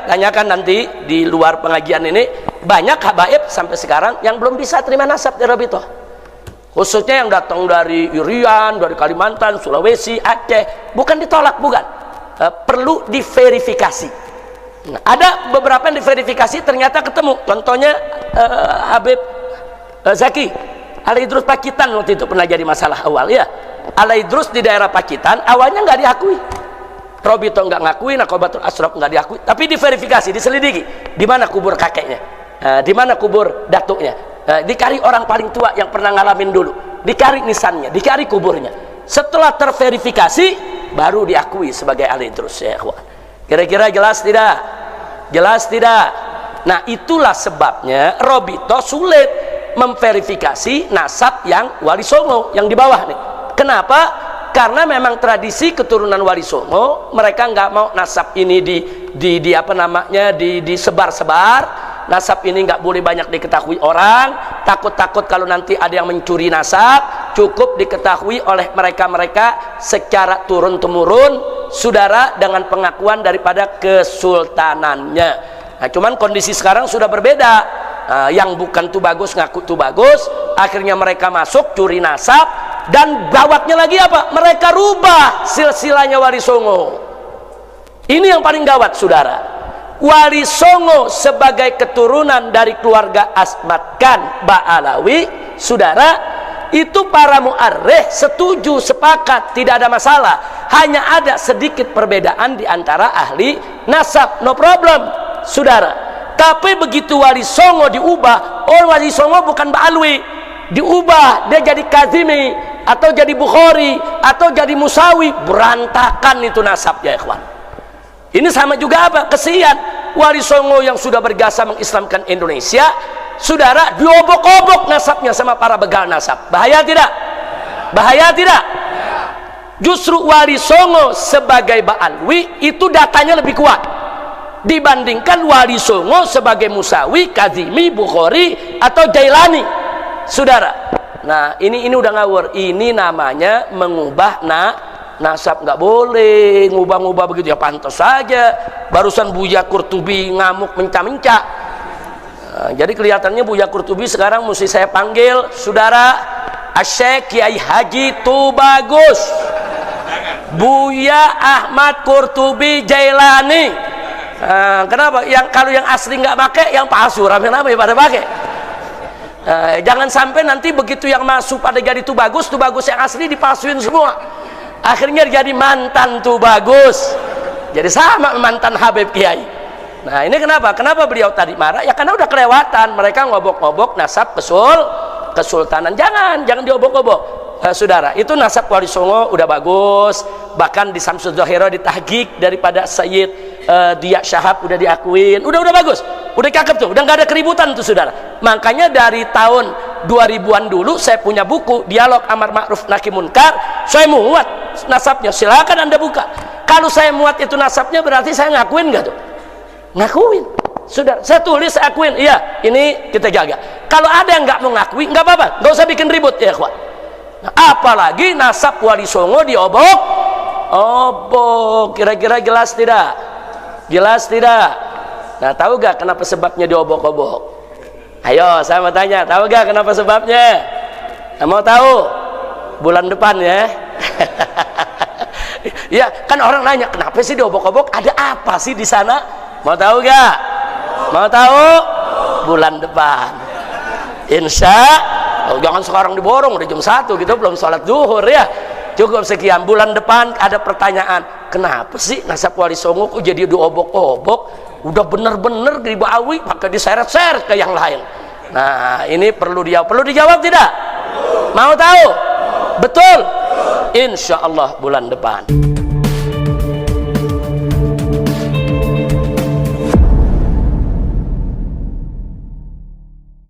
Tanyakan nanti di luar pengajian ini, banyak habaib sampai sekarang yang belum bisa terima nasab dari Robitoh, khususnya yang datang dari Irian, dari Kalimantan, Sulawesi, Aceh. Bukan ditolak, bukan, perlu diverifikasi. Nah, ada beberapa yang diverifikasi ternyata ketemu. Contohnya Habib Zaki Al-Idrus Pakitan, waktu itu pernah jadi masalah awal ya. Al-Idrus di daerah Pakitan awalnya nggak diakui, Robito nggak ngakui, Nakobatul Ashraf nggak diakui, tapi diverifikasi, diselidiki di mana kubur kakeknya, di mana kubur datuknya, dicari orang paling tua yang pernah ngalamin dulu, dicari nisannya, dicari kuburnya. Setelah terverifikasi baru diakui sebagai Al-Idrus ya. Kira-kira jelas tidak? Jelas tidak? Nah, itulah sebabnya Robito sulit memverifikasi nasab yang Wali Songo yang di bawah nih. Kenapa? Karena memang tradisi keturunan Wali Songo, mereka nggak mau nasab ini disebar-sebar. Nasab ini nggak boleh banyak diketahui orang, takut-takut kalau nanti ada yang mencuri nasab, cukup diketahui oleh mereka-mereka secara turun-temurun, saudara, dengan pengakuan daripada kesultanannya. Nah, cuman kondisi sekarang sudah berbeda. Yang bukan tuh bagus ngaku tuh bagus, akhirnya mereka masuk curi nasab, dan gawatnya lagi apa? Mereka rubah silsilahnya Wali Songo. Ini yang paling gawat, saudara. Wali Songo sebagai keturunan dari keluarga Asmat Khan Ba'alawi, saudara, itu para mu'arrikh setuju, sepakat, tidak ada masalah. Hanya ada sedikit perbedaan di antara ahli nasab, no problem, saudara. Tapi begitu Wali Songo diubah, oh Wali Songo bukan Ba'alwi, diubah dia jadi Kazimi atau jadi Bukhari atau jadi Musawi, berantakan itu nasabnya, ikhwan. Ini sama juga apa? Kesian Wali Songo yang sudah berjasa mengislamkan Indonesia, saudara, diobok-obok nasabnya sama para begal nasab. Bahaya tidak? Bahaya tidak? Justru Wali Songo sebagai Ba'alwi itu datanya lebih kuat dibandingkan Wali Songo sebagai Musawi, Kazimi, Bukhari atau Jailani, saudara. Nah, ini udah ngawur. Ini namanya mengubah nasab. Nggak boleh ngubah-ngubah begitu ya, pantas saja. Barusan Buya Qurtubi ngamuk menca-menca. Nah, jadi kelihatannya Buya Qurtubi sekarang mesti saya panggil, saudara, Asy-Syaikh Kiai Haji Tubagus Buya Ahmad Qurtubi Jailani. Kenapa? Kalau yang asli nggak pakai, yang palsu rame-rame pada pakai. Jangan sampai nanti begitu yang masuk pada jadi Tubagus yang asli dipalsuin semua. Akhirnya jadi mantan Tubagus. Jadi sama mantan Habib Kiai. Nah, ini kenapa? Kenapa beliau tadi marah? Ya karena udah kelewatan. Mereka ngobok-ngobok nasab kesultanan. Jangan diobok-obok. Saudara, itu nasab Wali Songo udah bagus. Bahkan di Samsul Zahira ditahqiq daripada Sayyid Dia Syahab udah diakuin, udah bagus, udah cakep tuh, udah nggak ada keributan tuh, saudara. Makanya dari tahun 2000-an dulu saya punya buku Dialog Amar Ma'ruf Nahi Munkar, saya muat nasabnya, silakan anda buka. Kalau saya muat itu nasabnya berarti saya ngakuin nggak tuh? Ngakuin, saudara. Saya tulis, saya akuin, iya, ini kita jaga. Kalau ada yang nggak mau ngakui, nggak apa-apa, nggak usah bikin ribut ya, ikhwan. Nah, apalagi nasab Wali Songo diobok, kira-kira jelas tidak? Jelas tidak? Nah, tahu gak kenapa sebabnya diobok-obok? Ayo, saya mau tanya, tahu gak kenapa sebabnya? Nah, mau tahu? Bulan depan ya. Ya, kan orang nanya, kenapa sih diobok-obok? Ada apa sih di sana? Mau tahu gak? Mau tahu? Bulan depan. Jangan sekarang diborong, udah jam 1 gitu, belum sholat zuhur ya. Cukup sekian. Bulan depan ada pertanyaan, kenapa sih nasab Wali Songo kok jadi diobok-obok? Udah bener-bener dibawi, maka diseret-seret ke yang lain. Nah, ini perlu dijawab tidak? Mau tahu? Betul? Insya Allah bulan depan.